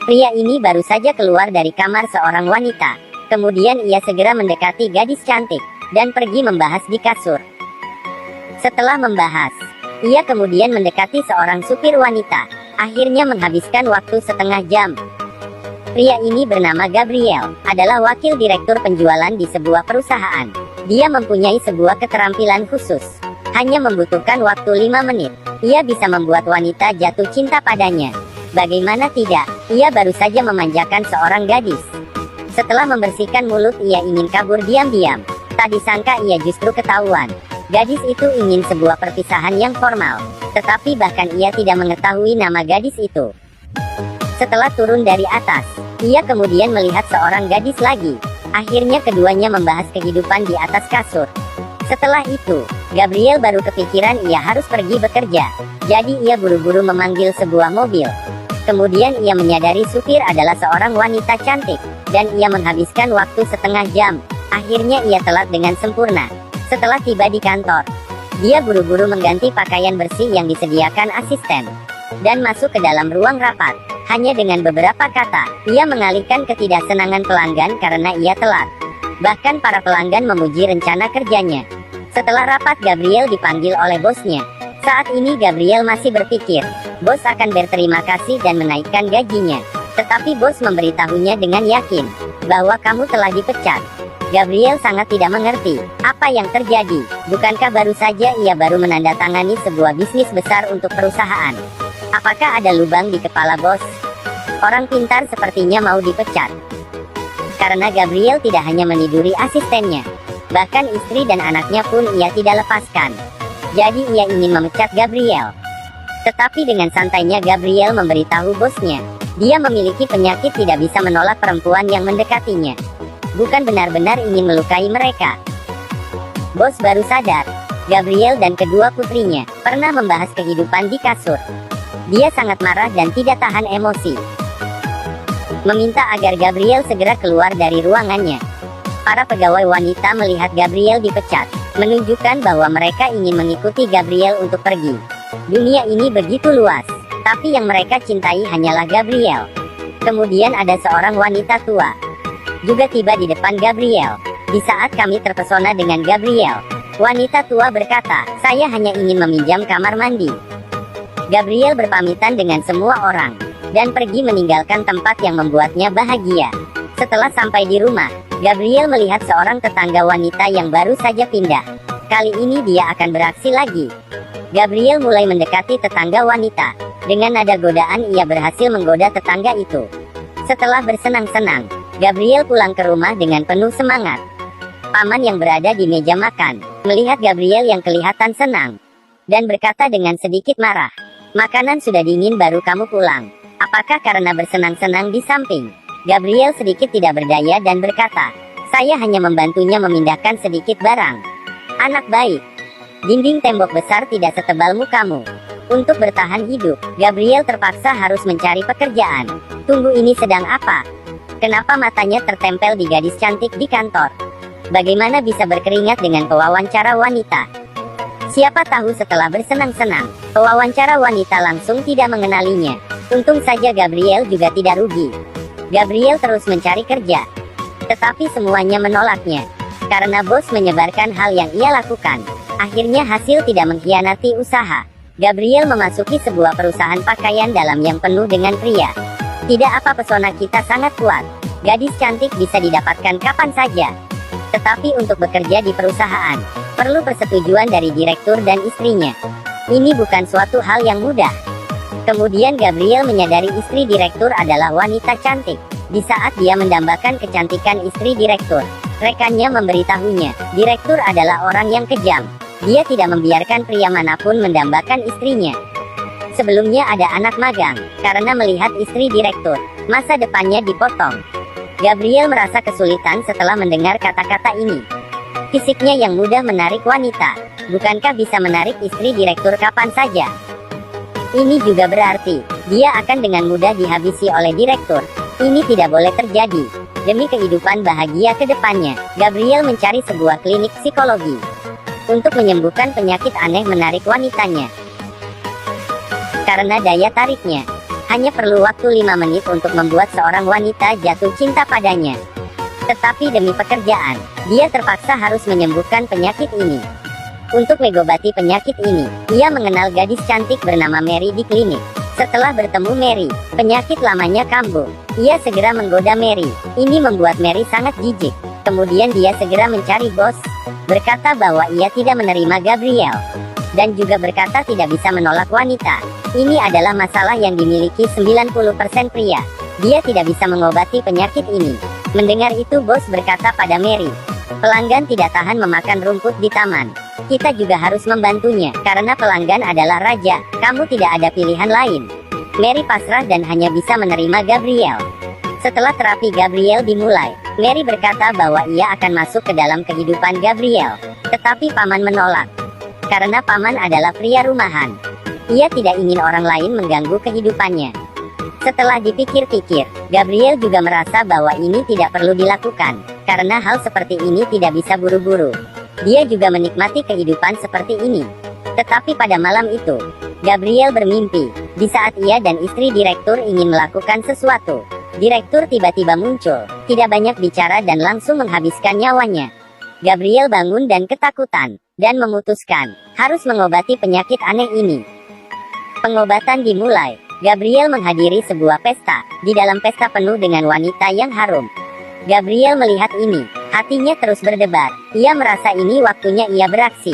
Pria ini baru saja keluar dari kamar seorang wanita. Kemudian ia segera mendekati gadis cantik, dan pergi membahas di kasur. Setelah membahas, ia kemudian mendekati seorang supir wanita. Akhirnya menghabiskan waktu setengah jam. Pria ini bernama Gabriel, adalah wakil direktur penjualan di sebuah perusahaan. Dia mempunyai sebuah keterampilan khusus. Hanya membutuhkan waktu 5 menit. Ia bisa membuat wanita jatuh cinta padanya. Bagaimana tidak, ia baru saja memanjakan seorang gadis. Setelah membersihkan mulut, ia ingin kabur diam-diam. Tak disangka ia justru ketahuan. Gadis itu ingin sebuah perpisahan yang formal. Tetapi bahkan ia tidak mengetahui nama gadis itu. Setelah turun dari atas, ia kemudian melihat seorang gadis lagi. Akhirnya keduanya membahas kehidupan di atas kasur. Setelah itu, Gabriel baru kepikiran ia harus pergi bekerja. Jadi ia buru-buru memanggil sebuah mobil. Kemudian ia menyadari supir adalah seorang wanita cantik, dan ia menghabiskan waktu setengah jam. Akhirnya ia telat dengan sempurna. Setelah tiba di kantor, dia buru-buru mengganti pakaian bersih yang disediakan asisten, dan masuk ke dalam ruang rapat. Hanya dengan beberapa kata, ia mengalihkan ketidaksenangan pelanggan karena ia telat. Bahkan para pelanggan memuji rencana kerjanya. Setelah rapat, Gabriel dipanggil oleh bosnya. Saat ini Gabriel masih berpikir, bos akan berterima kasih dan menaikkan gajinya. Tetapi bos memberitahunya dengan yakin, bahwa kamu telah dipecat. Gabriel sangat tidak mengerti, apa yang terjadi. Bukankah baru saja ia baru menandatangani sebuah bisnis besar untuk perusahaan? Apakah ada lubang di kepala bos? Orang pintar sepertinya mau dipecat. Karena Gabriel tidak hanya meniduri asistennya, bahkan istri dan anaknya pun ia tidak lepaskan. Jadi ia ingin memecat Gabriel. Tetapi dengan santainya Gabriel memberitahu bosnya, dia memiliki penyakit tidak bisa menolak perempuan yang mendekatinya. Bukan benar-benar ingin melukai mereka. Bos baru sadar, Gabriel dan kedua putrinya pernah membahas kehidupan di kasur. Dia sangat marah dan tidak tahan emosi. Meminta agar Gabriel segera keluar dari ruangannya. Para pegawai wanita melihat Gabriel dipecat, menunjukkan bahwa mereka ingin mengikuti Gabriel untuk pergi. Dunia ini begitu luas, tapi yang mereka cintai hanyalah Gabriel. Kemudian ada seorang wanita tua, juga tiba di depan Gabriel. Di saat kami terpesona dengan Gabriel, wanita tua berkata, saya hanya ingin meminjam kamar mandi. Gabriel berpamitan dengan semua orang, dan pergi meninggalkan tempat yang membuatnya bahagia. Setelah sampai di rumah, Gabriel melihat seorang tetangga wanita yang baru saja pindah. Kali ini dia akan beraksi lagi. Gabriel mulai mendekati tetangga wanita. Dengan nada godaan ia berhasil menggoda tetangga itu. Setelah bersenang-senang, Gabriel pulang ke rumah dengan penuh semangat. Paman yang berada di meja makan, melihat Gabriel yang kelihatan senang, dan berkata dengan sedikit marah, makanan sudah dingin baru kamu pulang. Apakah karena bersenang-senang di samping? Gabriel sedikit tidak berdaya dan berkata, saya hanya membantunya memindahkan sedikit barang. Anak baik. Dinding tembok besar tidak setebal mukamu. Untuk bertahan hidup, Gabriel terpaksa harus mencari pekerjaan. Tunggu, ini sedang apa? Kenapa matanya tertempel di gadis cantik di kantor? Bagaimana bisa berkeringat dengan pewawancara wanita? Siapa tahu setelah bersenang-senang, pewawancara wanita langsung tidak mengenalinya. Untung saja Gabriel juga tidak rugi. Gabriel terus mencari kerja, tetapi semuanya menolaknya. Karena bos menyebarkan hal yang ia lakukan, akhirnya hasil tidak mengkhianati usaha. Gabriel memasuki sebuah perusahaan pakaian dalam yang penuh dengan pria. Tidak apa, pesona kita sangat kuat. Gadis cantik bisa didapatkan kapan saja. Tetapi untuk bekerja di perusahaan, perlu persetujuan dari direktur dan istrinya. Ini bukan suatu hal yang mudah. Kemudian Gabriel menyadari istri direktur adalah wanita cantik. Di saat dia mendambakan kecantikan istri direktur, rekannya memberitahunya, direktur adalah orang yang kejam. Dia tidak membiarkan pria manapun mendambakan istrinya. Sebelumnya ada anak magang, karena melihat istri direktur, masa depannya dipotong. Gabriel merasa kesulitan setelah mendengar kata-kata ini. Fisiknya yang mudah menarik wanita, bukankah bisa menarik istri direktur kapan saja? Ini juga berarti, dia akan dengan mudah dihabisi oleh direktur. Ini tidak boleh terjadi. Demi kehidupan bahagia ke depannya, Gabriel mencari sebuah klinik psikologi untuk menyembuhkan penyakit aneh menarik wanitanya. Karena daya tariknya, hanya perlu waktu 5 menit untuk membuat seorang wanita jatuh cinta padanya. Tetapi demi pekerjaan, dia terpaksa harus menyembuhkan penyakit ini. Untuk mengobati penyakit ini, ia mengenal gadis cantik bernama Mary di klinik. Setelah bertemu Mary, penyakit lamanya kambuh. Ia segera menggoda Mary. Ini membuat Mary sangat jijik. Kemudian dia segera mencari bos, berkata bahwa ia tidak menerima Gabriel, dan juga berkata tidak bisa menolak wanita. Ini adalah masalah yang dimiliki 90% pria. Dia tidak bisa mengobati penyakit ini. Mendengar itu bos berkata pada Mary, pelanggan tidak tahan memakan rumput di taman. Kita juga harus membantunya, karena pelanggan adalah raja, kamu tidak ada pilihan lain. Mary pasrah dan hanya bisa menerima Gabriel. Setelah terapi Gabriel dimulai, Mary berkata bahwa ia akan masuk ke dalam kehidupan Gabriel. Tetapi paman menolak, karena paman adalah pria rumahan. Ia tidak ingin orang lain mengganggu kehidupannya. Setelah dipikir-pikir, Gabriel juga merasa bahwa ini tidak perlu dilakukan, karena hal seperti ini tidak bisa buru-buru. Dia juga menikmati kehidupan seperti ini. Tetapi pada malam itu, Gabriel bermimpi, di saat ia dan istri direktur ingin melakukan sesuatu. Direktur tiba-tiba muncul, tidak banyak bicara dan langsung menghabiskan nyawanya. Gabriel bangun dan ketakutan, dan memutuskan, harus mengobati penyakit aneh ini. Pengobatan dimulai. Gabriel menghadiri sebuah pesta. Di dalam pesta penuh dengan wanita yang harum. Gabriel melihat ini, hatinya terus berdebar. Ia merasa ini waktunya ia beraksi.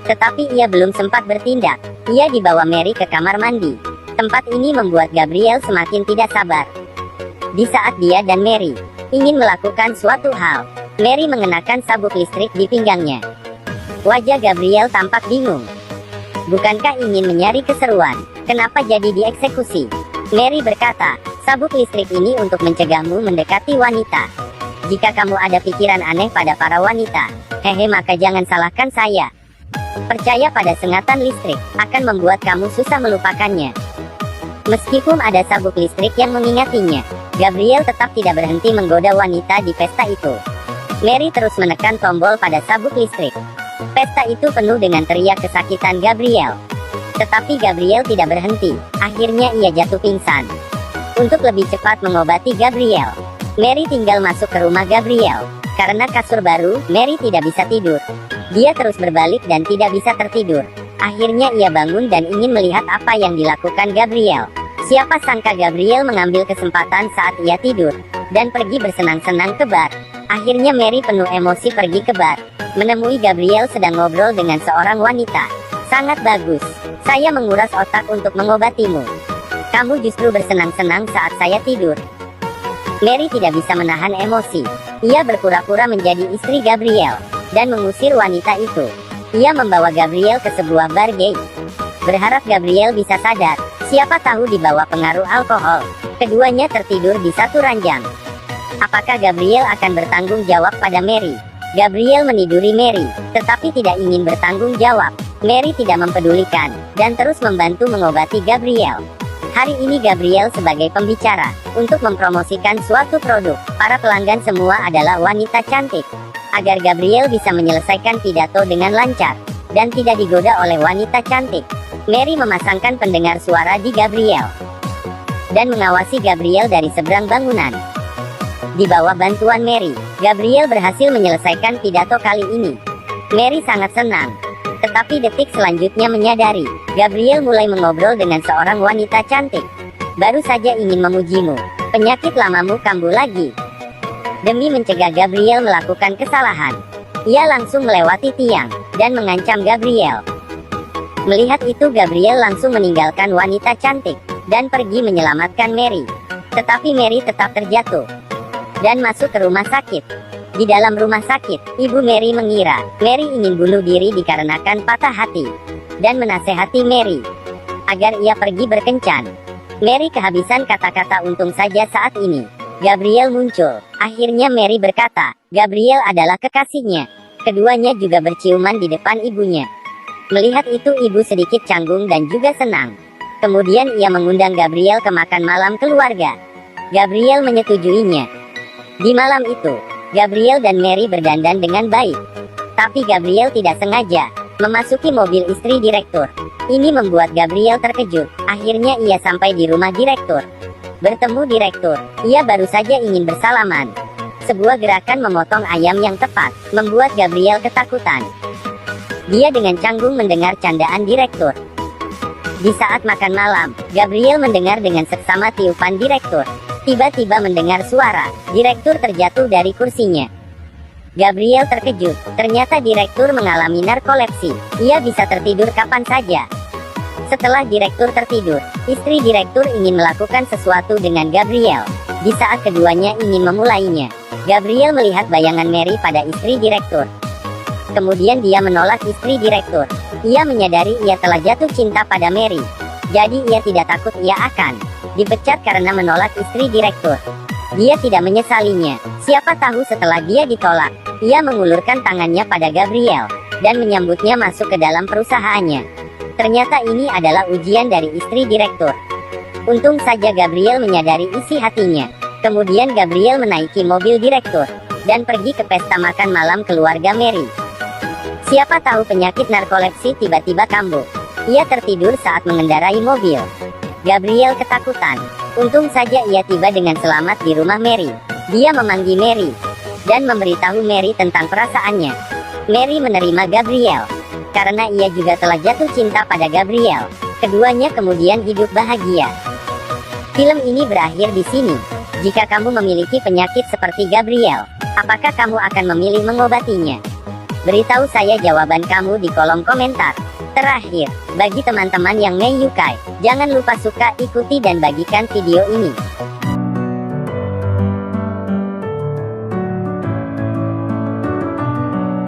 Tetapi ia belum sempat bertindak. Ia dibawa Mary ke kamar mandi. Tempat ini membuat Gabriel semakin tidak sabar. Di saat dia dan Mary ingin melakukan suatu hal, Mary mengenakan sabuk listrik di pinggangnya. Wajah Gabriel tampak bingung. Bukankah ingin menyari keseruan? Kenapa jadi dieksekusi? Mary berkata, sabuk listrik ini untuk mencegahmu mendekati wanita. Jika kamu ada pikiran aneh pada para wanita, hehe, maka jangan salahkan saya. Percaya pada sengatan listrik, akan membuat kamu susah melupakannya. Meskipun ada sabuk listrik yang mengingatinya, Gabriel tetap tidak berhenti menggoda wanita di pesta itu. Mary terus menekan tombol pada sabuk listrik. Pesta itu penuh dengan teriak kesakitan Gabriel. Tetapi Gabriel tidak berhenti. Akhirnya ia jatuh pingsan. Untuk lebih cepat mengobati Gabriel, Mary tinggal masuk ke rumah Gabriel. Karena kasur baru, Mary tidak bisa tidur. Dia terus berbalik dan tidak bisa tertidur. Akhirnya ia bangun dan ingin melihat apa yang dilakukan Gabriel. Siapa sangka Gabriel mengambil kesempatan saat ia tidur, dan pergi bersenang-senang ke bar. Akhirnya Mary penuh emosi pergi ke bar. Menemui Gabriel sedang ngobrol dengan seorang wanita. Sangat bagus. Saya menguras otak untuk mengobatimu. Kamu justru bersenang-senang saat saya tidur. Mary tidak bisa menahan emosi. Ia berpura-pura menjadi istri Gabriel, dan mengusir wanita itu. Ia membawa Gabriel ke sebuah bar gay. Berharap Gabriel bisa sadar. Siapa tahu di bawah pengaruh alkohol. Keduanya tertidur di satu ranjang. Apakah Gabriel akan bertanggung jawab pada Mary? Gabriel meniduri Mary, tetapi tidak ingin bertanggung jawab. Mary tidak mempedulikan, dan terus membantu mengobati Gabriel. Hari ini Gabriel sebagai pembicara, untuk mempromosikan suatu produk. Para pelanggan semua adalah wanita cantik. Agar Gabriel bisa menyelesaikan pidato dengan lancar, dan tidak digoda oleh wanita cantik, Mary memasangkan pendengar suara di Gabriel, dan mengawasi Gabriel dari seberang bangunan. Di bawah bantuan Mary, Gabriel berhasil menyelesaikan pidato kali ini. Mary sangat senang. Tetapi detik selanjutnya menyadari, Gabriel mulai mengobrol dengan seorang wanita cantik. Baru saja ingin memujimu, penyakit lamamu kambuh lagi. Demi mencegah Gabriel melakukan kesalahan, ia langsung melewati tiang, dan mengancam Gabriel. Melihat itu Gabriel langsung meninggalkan wanita cantik, dan pergi menyelamatkan Mary. Tetapi Mary tetap terjatuh, dan masuk ke rumah sakit. Di dalam rumah sakit, ibu Mary mengira Mary ingin bunuh diri dikarenakan patah hati, dan menasehati Mary agar ia pergi berkencan. Mary kehabisan kata-kata. Untung saja saat ini Gabriel muncul. Akhirnya Mary berkata, Gabriel adalah kekasihnya. Keduanya juga berciuman di depan ibunya. Melihat itu ibu sedikit canggung dan juga senang. Kemudian ia mengundang Gabriel ke makan malam keluarga. Gabriel menyetujuinya. Di malam itu, Gabriel dan Mary berdandan dengan baik. Tapi Gabriel tidak sengaja memasuki mobil istri direktur. Ini membuat Gabriel terkejut. Akhirnya ia sampai di rumah direktur. Bertemu direktur, ia baru saja ingin bersalaman. Sebuah gerakan memotong ayam yang tepat membuat Gabriel ketakutan. Dia dengan canggung mendengar candaan direktur. Di saat makan malam, Gabriel mendengar dengan seksama tiupan direktur. Tiba-tiba mendengar suara, direktur terjatuh dari kursinya. Gabriel terkejut, ternyata direktur mengalami narkolepsi. Ia bisa tertidur kapan saja. Setelah direktur tertidur, istri direktur ingin melakukan sesuatu dengan Gabriel. Di saat keduanya ingin memulainya, Gabriel melihat bayangan Mary pada istri direktur. Kemudian dia menolak istri direktur. Ia menyadari ia telah jatuh cinta pada Mary. Jadi ia tidak takut ia akan dipecat karena menolak istri direktur. Dia tidak menyesalinya. Siapa tahu setelah dia ditolak, ia mengulurkan tangannya pada Gabriel dan menyambutnya masuk ke dalam perusahaannya. Ternyata ini adalah ujian dari istri direktur. Untung saja Gabriel menyadari isi hatinya. Kemudian Gabriel menaiki mobil direktur dan pergi ke pesta makan malam keluarga Mary. Siapa tahu penyakit narkolepsi tiba-tiba kambuh. Ia tertidur saat mengendarai mobil. Gabriel ketakutan. Untung saja ia tiba dengan selamat di rumah Mary. Dia memanggil Mary dan memberitahu Mary tentang perasaannya. Mary menerima Gabriel karena ia juga telah jatuh cinta pada Gabriel. Keduanya kemudian hidup bahagia. Film ini berakhir di sini. Jika kamu memiliki penyakit seperti Gabriel, apakah kamu akan memilih mengobatinya? Beritahu saya jawaban kamu di kolom komentar. Terakhir, bagi teman-teman yang menyukai, jangan lupa suka, ikuti dan bagikan video ini.